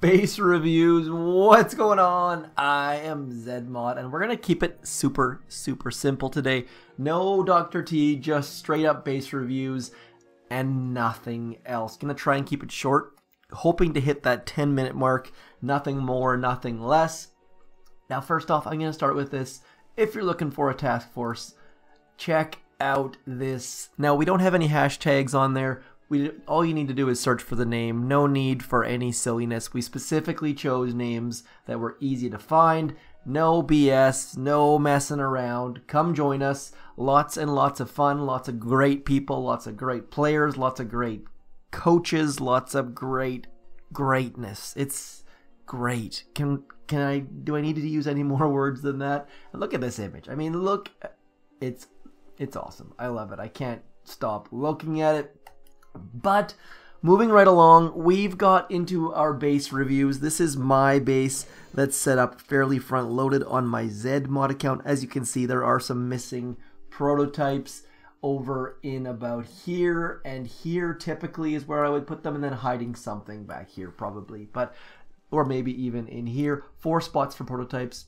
Base reviews, what's going on? I am zmoT, and we're gonna keep it super simple today. No Dr. T, just straight up base reviews and nothing else. Gonna try and keep it short, hoping to hit that 10-minute mark. Nothing more, nothing less. Now first off, I'm gonna start with this. If you're looking for a task force, check out this. Now we don't have any hashtags on there. All you need to do is search for the name. No need for any silliness. We specifically chose names that were easy to find. No BS, no messing around. Come join us. Lots and lots of fun, lots of great people, lots of great players, lots of great coaches, lots of greatness. It's great. Do I need to use any more words than that? And look at this image. I mean, look, it's awesome. I love it. I can't stop looking at it. But moving right along, we've got into our base reviews. This is my base that's set up fairly front loaded on my zmoT account. As you can see, there are some missing prototypes over in about here, and here typically is where I would put them, and then hiding something back here probably, or maybe even in here. 4 spots for prototypes.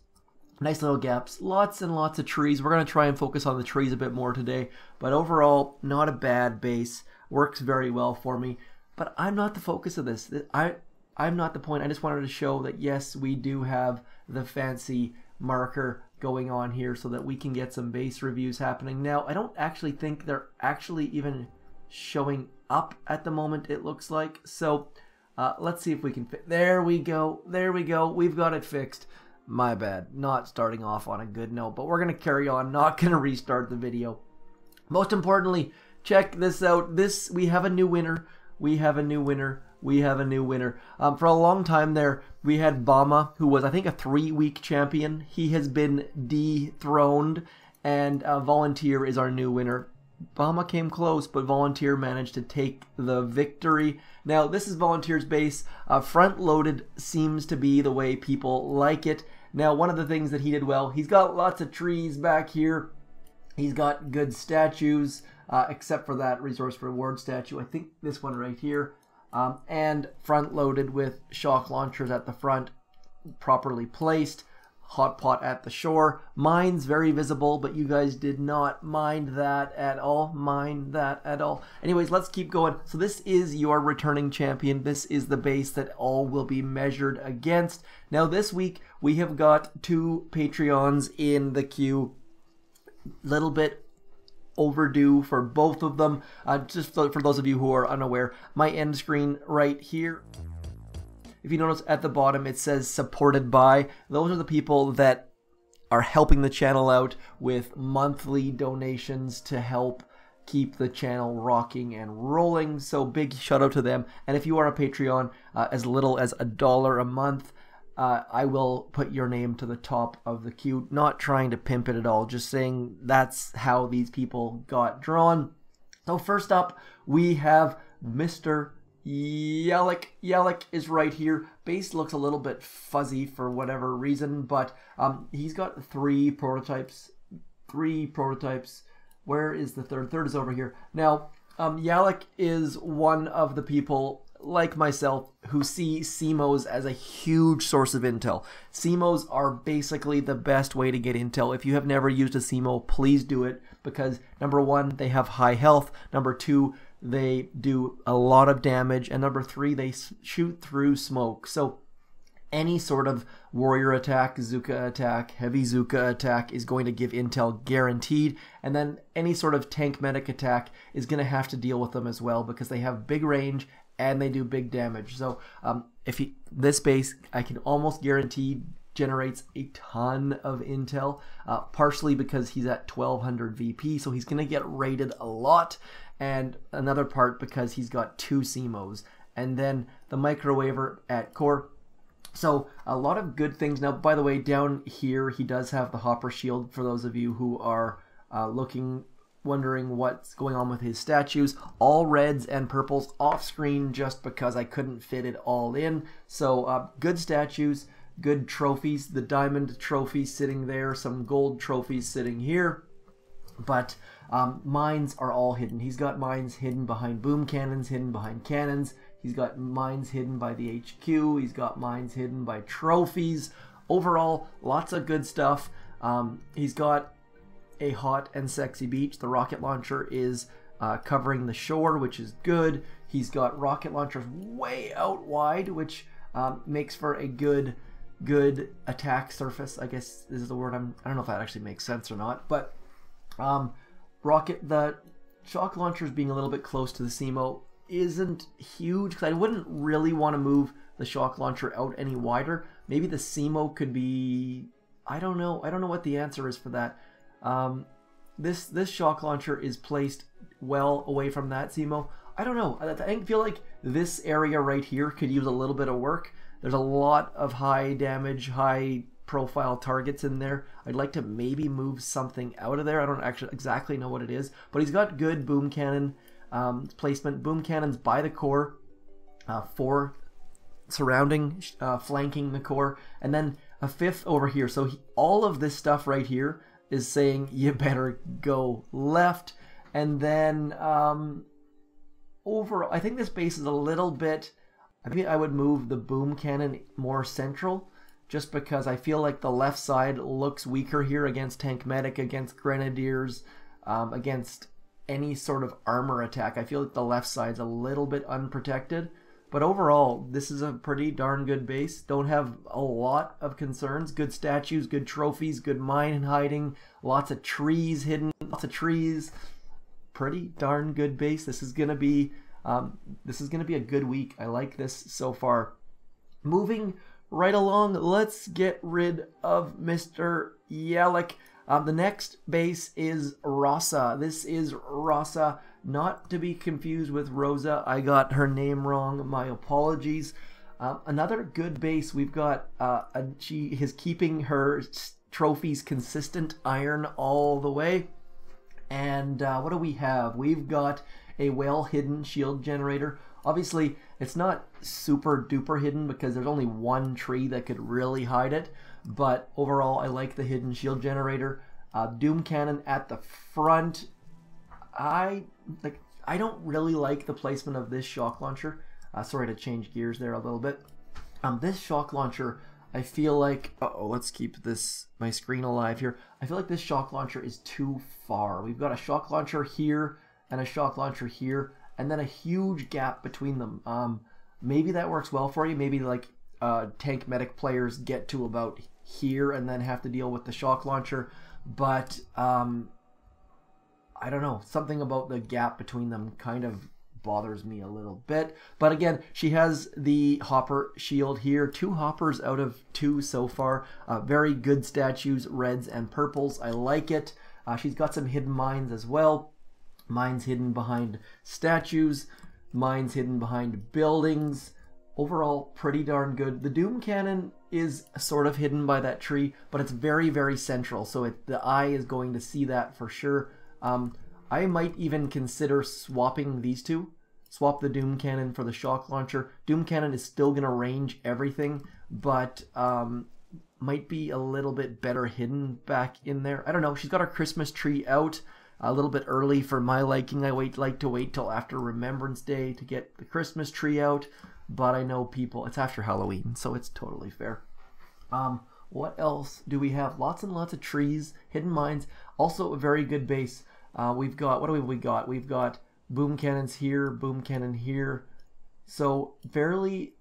Nice little gaps, lots and lots of trees. We're going to try and focus on the trees a bit more today, but overall, not a bad base. Works very well for me, but I'm not the focus of this. I'm not the point. I just wanted to show that yes, we do have the fancy marker going on here so that we can get some base reviews happening. Now, I don't actually think they're actually even showing up at the moment, it looks like. So let's see if we can fit. There we go. There we go. We've got it fixed. My bad. Not starting off on a good note, but we're going to carry on. Not going to restart the video. Most importantly, check this out. We have a new winner. We have a new winner. We have a new winner. For a long time there, we had Bama, who was, I think, a 3-week champion. He has been dethroned, and Volunteer is our new winner. Bama came close, but Volunteer managed to take the victory. Now, this is Volunteer's base. Front-loaded seems to be the way people like it. Now, one of the things that he did well, he's got lots of trees back here. He's got good statues. Except for that resource reward statue. I think this one right here. And front-loaded with shock launchers at the front, properly placed. Hot pot at the shore. Mines very visible, but you guys did not mind that at all. Anyways, let's keep going. So this is your returning champion. This is the base that all will be measured against. Now this week, we have got 2 Patreons in the queue. Little bit overdue for both of them. Just for those of you who are unaware, my end screen right here, if you notice at the bottom it says supported by. Those are the people that are helping the channel out with monthly donations to help keep the channel rocking and rolling. So big shout out to them. And if you are a Patreon, as little as $1 a month, I will put your name to the top of the queue. Not trying to pimp it at all, just saying that's how these people got drawn. So first up, we have Mr. Yelik. Yelik is right here. Base looks a little bit fuzzy for whatever reason, but he's got 3 prototypes. 3 prototypes. Where is the third? Third is over here. Now, Yelik is one of the people like myself who see zmo's as a huge source of intel. Zmo's are basically the best way to get intel. If you have never used a zmo, please do it, because number 1, they have high health, number 2, they do a lot of damage, and number 3, they shoot through smoke. So any sort of warrior attack, zooka attack, heavy zooka attack is going to give intel guaranteed, and then any sort of tank medic attack is going to have to deal with them as well, because they have big range and they do big damage. So this base, I can almost guarantee, generates a ton of intel, partially because he's at 1200 VP, so he's going to get rated a lot, and another part because he's got 2 zmo's, and then the microwaver at core. So a lot of good things. Now, by the way, down here he does have the hopper shield for those of you who are wondering what's going on with his statues. All reds and purples off screen just because I couldn't fit it all in. So good statues, good trophies. The diamond trophy sitting there, some gold trophies sitting here. But Mines are all hidden. He's got mines hidden behind boom cannons, hidden behind cannons. He's got mines hidden by the HQ. He's got mines hidden by trophies. Overall, lots of good stuff. He's got a hot and sexy beach. The rocket launcher is covering the shore, which is good. He's got rocket launchers way out wide, which makes for a good attack surface. I guess this is the word. I don't know if that actually makes sense or not, but the shock launchers being a little bit close to the zmoT isn't huge, because I wouldn't really want to move the shock launcher out any wider. Maybe the zmoT could be, I don't know what the answer is for that. This shock launcher is placed well away from that zmoT. I don't know. I feel like this area right here could use a little bit of work. There's a lot of high damage, high profile targets in there. I'd like to maybe move something out of there. I don't actually exactly know what it is, but he's got good boom cannon placement. Boom cannons by the core, 4 surrounding, flanking the core, and then a 5th over here. So all of this stuff right here is saying you better go left. And then overall, I think this base is a little bit, maybe I would move the boom cannon more central, just because I feel like the left side looks weaker here against tank medic, against grenadiers, against any sort of armor attack. I feel like the left side's a little bit unprotected. But overall, this is a pretty darn good base. Don't have a lot of concerns. Good statues, good trophies, good mine hiding, lots of trees hidden, lots of trees. Pretty darn good base. This is gonna be a good week. I like this so far. Moving right along, let's get rid of Mr. Yellick. The next base is Rasa. This is Rasa, not to be confused with Rosa. I got her name wrong. My apologies. Another good base. We've got she is keeping her trophies consistent, iron all the way. And what do we have? We've got a well-hidden shield generator. Obviously, it's not super duper hidden because there's only one tree that could really hide it. But overall, I like the hidden shield generator. Doom cannon at the front. I don't really like the placement of this shock launcher. Sorry to change gears there a little bit. This shock launcher, I feel like, let's keep my screen alive here. I feel like this shock launcher is too far. We've got a shock launcher here and a shock launcher here, and then a huge gap between them. Maybe that works well for you. Maybe like tank medic players get to about here and then have to deal with the shock launcher. But I don't know. Something about the gap between them kind of bothers me a little bit. But again, she has the hopper shield here. 2 hoppers out of 2 so far. Very good statues, reds and purples. I like it. She's got some hidden mines as well. Mines hidden behind statues. Mines hidden behind buildings. Overall, pretty darn good. The Doom Cannon is sort of hidden by that tree, but it's very, very central. So the eye is going to see that for sure. I might even consider swapping these two. Swap the Doom Cannon for the shock launcher. Doom Cannon is still going to range everything, but might be a little bit better hidden back in there. I don't know. She's got her Christmas tree out a little bit early for my liking. I like to wait till after Remembrance Day to get the Christmas tree out, but I know it's after Halloween, so it's totally fair. What else do we have? Lots and lots of trees, hidden mines. Also a very good base. We've got, what do we got? We've got boom cannons here, boom cannon here. So fairly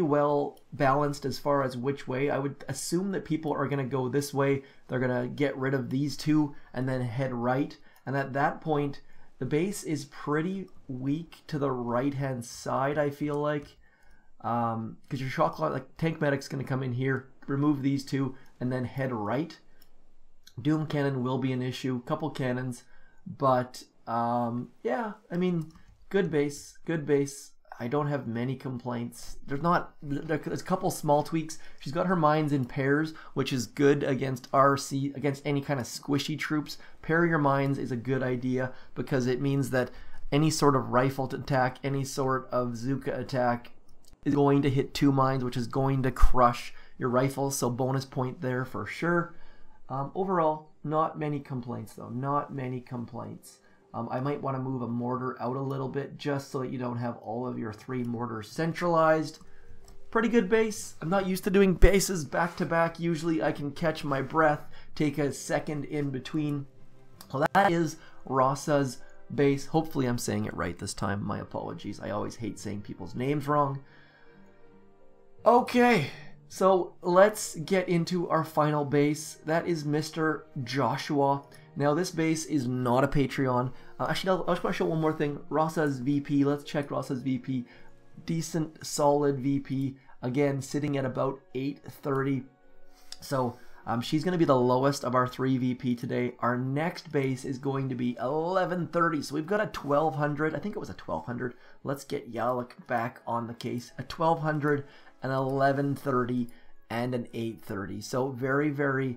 well balanced as far as which way. I would assume that people are going to go this way. They're going to get rid of these two and then head right. And at that point, the base is pretty weak to the right-hand side, I feel like. Because your shock, like tank medic's going to come in here, remove these two, and then head right. Doom cannon will be an issue. Couple cannons. But, yeah, I mean, good base, good base. I don't have many complaints. There's a couple small tweaks. She's got her mines in pairs, which is good against RC, against any kind of squishy troops. Pair your mines is a good idea because it means that any sort of rifle attack, any sort of zooka attack is going to hit 2 mines, which is going to crush your rifles. So bonus point there for sure. Overall, Not many complaints though, not many complaints. I might want to move a mortar out a little bit just so that you don't have all of your 3 mortars centralized. Pretty good base. I'm not used to doing bases back to back. Usually I can catch my breath, take a second in between. So that is Rasa's base. Hopefully I'm saying it right this time. My apologies. I always hate saying people's names wrong. Okay, so let's get into our final base. That is Mr. Joshua. Now this base is not a Patreon. Actually, I just want to show one more thing. Rasa's VP. Let's check Rasa's VP. Decent, solid VP. Again, sitting at about 830. So she's going to be the lowest of our 3 VP today. Our next base is going to be 1130. So we've got a 1200. I think it was a 1200. Let's get Yalak back on the case. A 1200, an 1130, and an 830. So very, very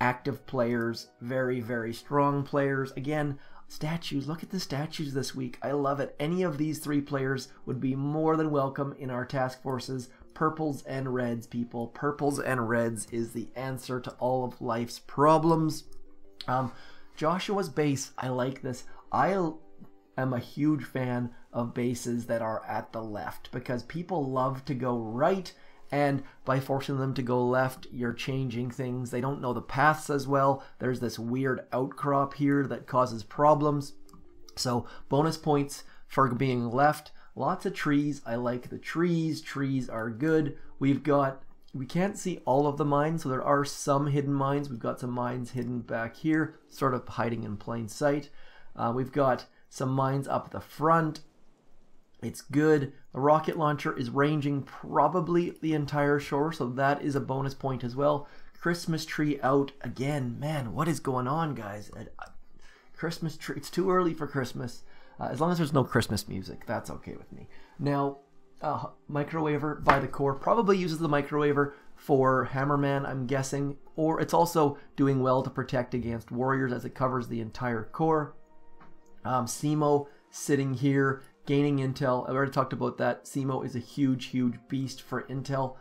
active players. Very, very strong players. Again, statues. Look at the statues this week. I love it. Any of these 3 players would be more than welcome in our task forces. Purples and reds, people. Purples and reds is the answer to all of life's problems. Joshua's base, I like this. I am a huge fan of bases that are at the left because people love to go right, and by forcing them to go left, you're changing things. They don't know the paths as well. There's this weird outcrop here that causes problems. So bonus points for being left. Lots of trees. I like the trees. Trees are good. We can't see all of the mines, so there are some hidden mines. We've got some mines hidden back here, sort of hiding in plain sight. We've got some mines up the front. It's good. The rocket launcher is ranging probably the entire shore, so that is a bonus point as well. Christmas tree out again. Man, what is going on, guys? Christmas tree. It's too early for Christmas. As long as there's no Christmas music, that's okay with me. Now, microwaver by the core probably uses the microwaver for Hammerman, I'm guessing, or it's also doing well to protect against warriors as it covers the entire core. zmoT sitting here, gaining intel. I already talked about that. zmoT is a huge, huge beast for intel.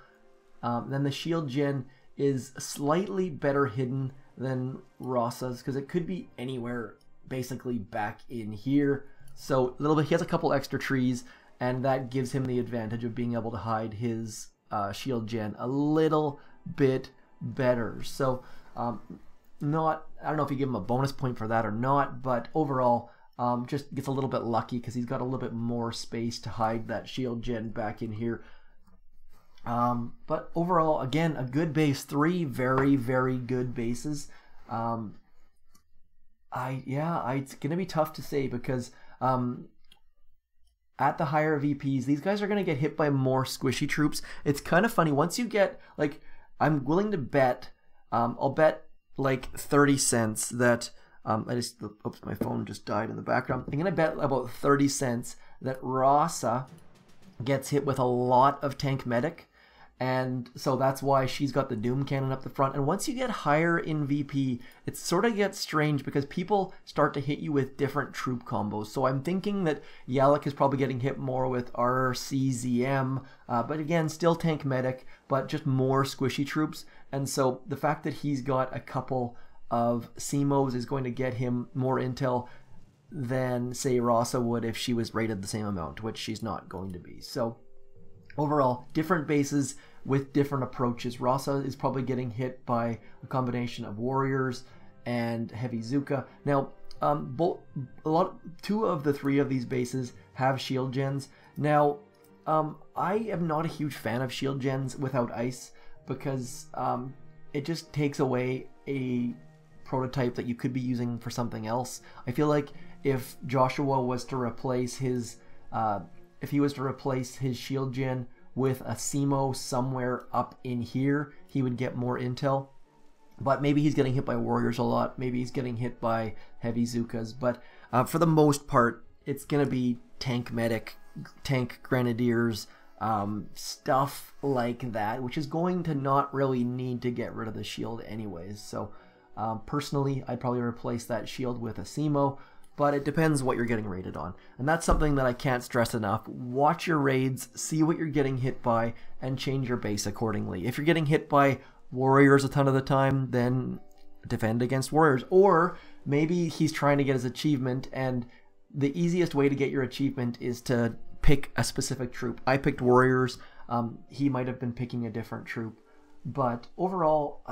Then the shield gen is slightly better hidden than Rasa's because it could be anywhere basically back in here. So a little bit, he has a couple extra trees, and that gives him the advantage of being able to hide his shield gen a little bit better. So I don't know if you give him a bonus point for that or not, but overall just gets a little bit lucky because he's got a little bit more space to hide that shield gen back in here. But overall, again, a good base. 3 very, very good bases. It's gonna be tough to say because at the higher VPs, these guys are gonna get hit by more squishy troops. It's kind of funny once you get like, I'm willing to bet, I'll bet like 30 cents that oops, my phone just died in the background. I'm gonna bet about 30 cents that Rasa gets hit with a lot of tank medic. And so that's why she's got the Doom Cannon up the front. And once you get higher in VP, it sort of gets strange because people start to hit you with different troop combos. So I'm thinking that Yalak is probably getting hit more with RCZM, but again, still tank medic, but just more squishy troops. And so the fact that he's got a couple of zmoTs is going to get him more intel than, say, Rasa would if she was rated the same amount, which she's not going to be. So overall, different bases with different approaches. Rasa is probably getting hit by a combination of warriors and heavy zooka. Now, 2 of the 3 of these bases have shield gens. Now, I am not a huge fan of shield gens without ice because it just takes away a prototype that you could be using for something else. I feel like if Joshua was to replace his shield gen with a zmoT somewhere up in here, he would get more intel. But maybe he's getting hit by warriors a lot. Maybe he's getting hit by heavy zookas. But for the most part, it's going to be tank medic, tank grenadiers, stuff like that, which is going to not really need to get rid of the shield anyways. So personally, I'd probably replace that shield with a zmoT. But it depends what you're getting rated on. And that's something that I can't stress enough. Watch your raids, see what you're getting hit by, and change your base accordingly. If you're getting hit by warriors a ton of the time, then defend against warriors. Or maybe he's trying to get his achievement, and the easiest way to get your achievement is to pick a specific troop. I picked warriors. He might have been picking a different troop. But overall,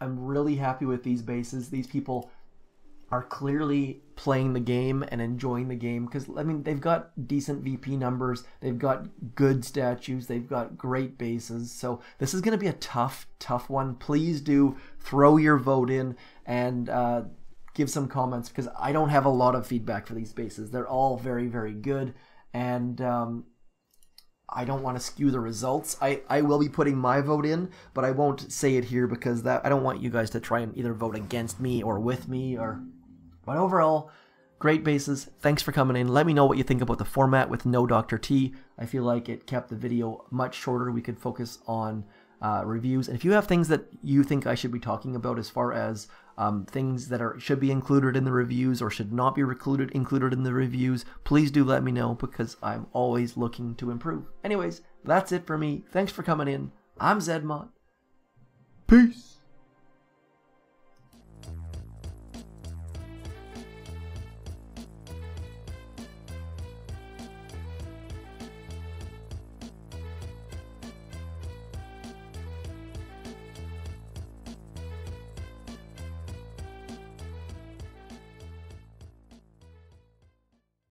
I'm really happy with these bases. These people are clearly playing the game and enjoying the game, because I mean, they've got decent VP numbers, they've got good statues, they've got great bases. So this is going to be a tough one. Please do throw your vote in and give some comments, because I don't have a lot of feedback for these bases. They're all very, very good, and I don't want to skew the results. I will be putting my vote in, but I won't say it here, because I don't want you guys to try and either vote against me or with me. But overall, great bases. Thanks for coming in. Let me know what you think about the format with no Dr. T. I feel like it kept the video much shorter. We could focus on reviews. And if you have things that you think I should be talking about, as far as things that should be included in the reviews or should not be included in the reviews, please do let me know, because I'm always looking to improve. Anyways, that's it for me. Thanks for coming in. I'm zmoT. Peace.